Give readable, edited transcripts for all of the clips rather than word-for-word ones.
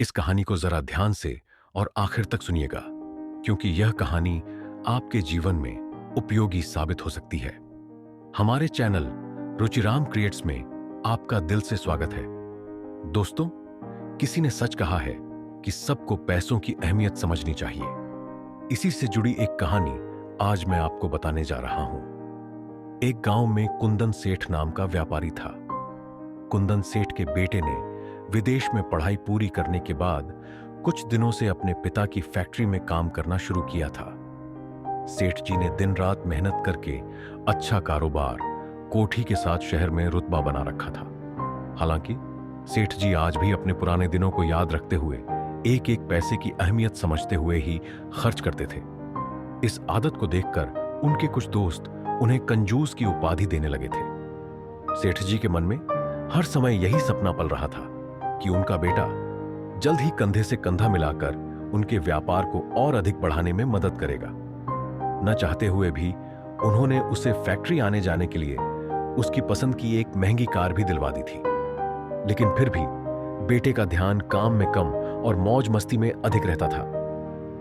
इस कहानी को जरा ध्यान से और आखिर तक सुनिएगा, क्योंकि यह कहानी आपके जीवन में उपयोगी साबित हो सकती है। हमारे चैनल रुचिराम क्रिएट्स में आपका दिल से स्वागत है। दोस्तों, किसी ने सच कहा है कि सबको पैसों की अहमियत समझनी चाहिए। इसी से जुड़ी एक कहानी आज मैं आपको बताने जा रहा हूं। एक गांव में कुंदन सेठ नाम का व्यापारी था। कुंदन सेठ के बेटे ने विदेश में पढ़ाई पूरी करने के बाद कुछ दिनों से अपने पिता की फैक्ट्री में काम करना शुरू किया था। सेठ जी ने दिन रात मेहनत करके अच्छा कारोबार, कोठी के साथ शहर में रुतबा बना रखा था। हालांकि सेठ जी आज भी अपने पुराने दिनों को याद रखते हुए एक एक पैसे की अहमियत समझते हुए ही खर्च करते थे। इस आदत को देखकर उनके कुछ दोस्त उन्हें कंजूस की उपाधि देने लगे थे। सेठ जी के मन में हर समय यही सपना पल रहा था कि उनका बेटा जल्द ही कंधे से कंधा मिलाकर उनके व्यापार को और अधिक बढ़ाने में मदद करेगा। न चाहते हुए भी उन्होंने उसे फैक्ट्री आने जाने के लिए उसकी पसंद की एक महंगी कार भी दिलवा दी थी। लेकिन फिर भी बेटे का ध्यान काम में कम और मौज मस्ती में अधिक रहता था।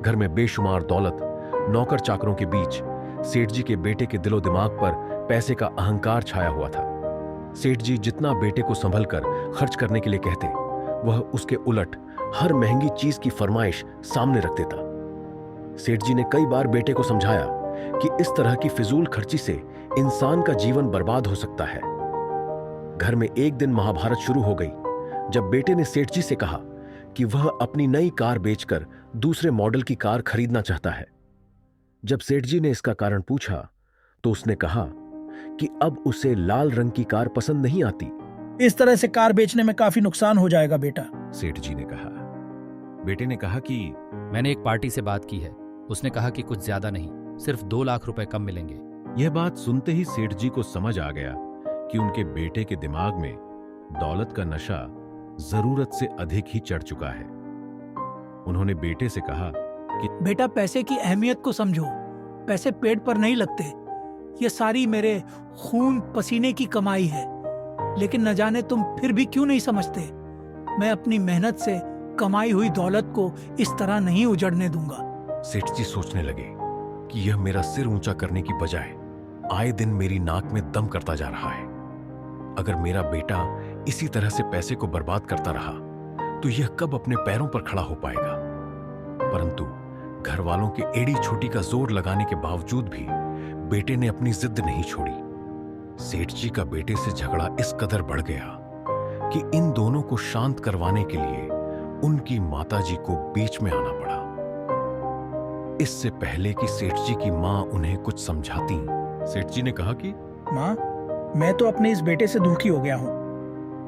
घर में बेशुमार दौलत, नौकर चाकरों के बीच सेठ जी के बेटे के दिलो दिमाग पर पैसे का अहंकार छाया हुआ था। सेठ जी जितना बेटे को संभल कर खर्च करने के लिए कहते, वह उसके उलट हर महंगी चीज की फरमाइश सामने रख देता। सेठ जी ने कई बार बेटे को समझाया कि इस तरह की फिजूल खर्ची से इंसान का जीवन बर्बाद हो सकता है। घर में एक दिन महाभारत शुरू हो गई जब बेटे ने सेठ जी से कहा कि वह अपनी नई कार बेचकर दूसरे मॉडल की कार खरीदना चाहता है। जब सेठ जी ने इसका कारण पूछा तो उसने कहा कि अब उसे लाल रंग की कार पसंद नहीं आती। इस तरह से कार बेचने में काफी नुकसान हो जाएगा बेटा, सेठ जी ने कहा। बेटे ने कहा कि मैंने एक पार्टी से बात की है, उसने कहा कि कुछ ज्यादा नहीं, सिर्फ 2 लाख रुपए कम मिलेंगे। यह बात सुनते ही सेठ जी को समझ आ गया कि उनके बेटे के दिमाग में दौलत का नशा जरूरत से अधिक ही चढ़ चुका है। उन्होंने बेटे से कहा कि बेटा, पैसे की अहमियत को समझो। पैसे पेट पर नहीं लगते। ये सारी मेरे खून पसीने की कमाई है, लेकिन न जाने तुम फिर भी क्यों नहीं समझते। मैं अपनी मेहनत से कमाई हुई दौलत को इस तरह नहीं उजड़ने दूंगा। सेठ जी सोचने लगे कि यह मेरा सिर ऊंचा करने की बजाय आए दिन मेरी नाक में दम करता जा रहा है। अगर मेरा बेटा इसी तरह से पैसे को बर्बाद करता रहा तो यह कब अपने पैरों पर खड़ा हो पाएगा। परंतु घर वालों के एड़ी छोटी का जोर लगाने के बावजूद भी बेटे ने अपनी जिद नहीं छोड़ी। सेठ जी का बेटे से झगड़ा इस कदर बढ़ गया कि इन दोनों को शांत करवाने के लिए उनकी माताजी को बीच में आना पड़ा। इससे पहले कि सेठ जी की मां उन्हें कुछ समझाती, सेठ जी ने कहा कि माँ, मैं तो अपने इस बेटे से दुखी हो गया हूँ।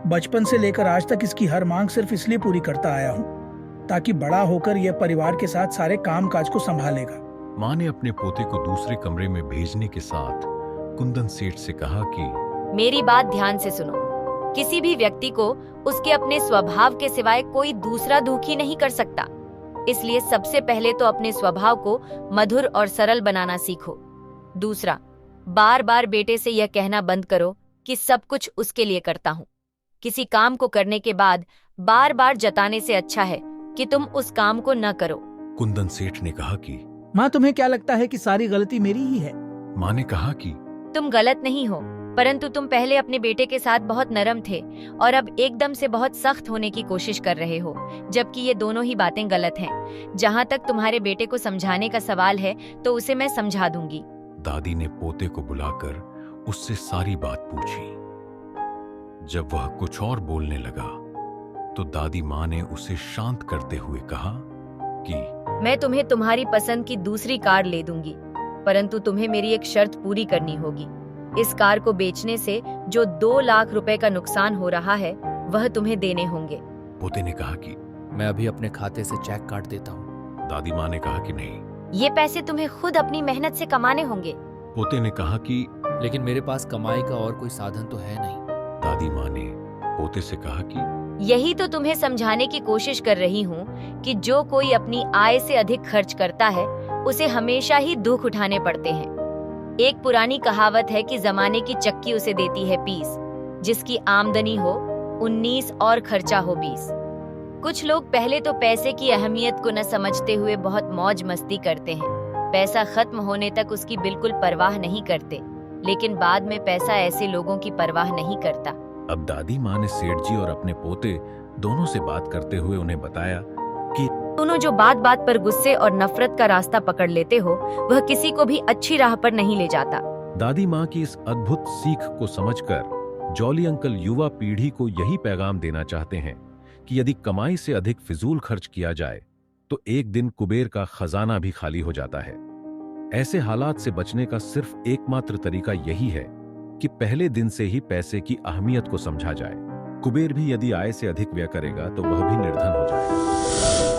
बचपन से लेकर आज तक इसकी हर मांग सिर्फ इसलिए पूरी करता आया हूँ ताकि बड़ा होकर यह परिवार के साथ सारे काम काज को संभालेगा। मां ने अपने पोते को दूसरे कमरे में भेजने के साथ कुंदन सेठ से कहा कि मेरी बात ध्यान से सुनो। किसी भी व्यक्ति को उसके अपने स्वभाव के सिवाय कोई दूसरा दुखी नहीं कर सकता। इसलिए सबसे पहले तो अपने स्वभाव को मधुर और सरल बनाना सीखो। दूसरा, बार बार बेटे से यह कहना बंद करो कि सब कुछ उसके लिए करता हूँ। किसी काम को करने के बाद बार बार जताने से अच्छा है कि तुम उस काम को न करो। कुंदन सेठ ने कहा कि माँ, तुम्हें क्या लगता है कि सारी गलती मेरी ही है? मां ने कहा कि तुम गलत नहीं हो, परंतु तुम पहले अपने बेटे के साथ बहुत नरम थे और अब एकदम से बहुत सख्त होने की कोशिश कर रहे हो, जबकि ये दोनों ही बातें गलत हैं। जहाँ तक तुम्हारे बेटे को समझाने का सवाल है तो उसे मैं समझा दूंगी। दादी ने पोते को बुलाकर उससे सारी बात पूछी। जब वह कुछ और बोलने लगा तो दादी मां ने उसे शांत करते हुए कहा कि मैं तुम्हें तुम्हारी पसंद की दूसरी कार ले दूंगी, परंतु तुम्हें मेरी एक शर्त पूरी करनी होगी। इस कार को बेचने से जो 2 लाख रुपए का नुकसान हो रहा है वह तुम्हें देने होंगे। पोते ने कहा कि मैं अभी अपने खाते से चेक काट देता हूँ। दादी मां ने कहा कि नहीं, ये पैसे तुम्हें खुद अपनी मेहनत से कमाने होंगे। पोते ने कहा कि लेकिन मेरे पास कमाई का और कोई साधन तो है नहीं। दादी मां ने पोते से कहा कि यही तो तुम्हें समझाने की कोशिश कर रही हूँ कि जो कोई अपनी आय से अधिक खर्च करता है उसे हमेशा ही दुख उठाने पड़ते हैं। एक पुरानी कहावत है कि जमाने की चक्की उसे देती है पीस, जिसकी आमदनी हो 19 और खर्चा हो 20। कुछ लोग पहले तो पैसे की अहमियत को न समझते हुए बहुत मौज मस्ती करते हैं। पैसा खत्म होने तक उसकी बिल्कुल परवाह नहीं करते, लेकिन बाद में पैसा ऐसे लोगों की परवाह नहीं करता। अब दादी माँ ने सेठ जी और अपने पोते दोनों से बात करते हुए उन्हें बताया कि दोनों जो बात बात पर गुस्से और नफरत का रास्ता पकड़ लेते हो, वह किसी को भी अच्छी राह पर नहीं ले जाता। दादी माँ की इस अद्भुत सीख को समझकर जॉली अंकल युवा पीढ़ी को यही पैगाम देना चाहते हैं कि यदि कमाई से अधिक फिजूल खर्च किया जाए तो एक दिन कुबेर का खजाना भी खाली हो जाता है। ऐसे हालात से बचने का सिर्फ एकमात्र तरीका यही है कि पहले दिन से ही पैसे की अहमियत को समझा जाए। कुबेर भी यदि आय से अधिक व्यय करेगा तो वह भी निर्धन हो जाएगा।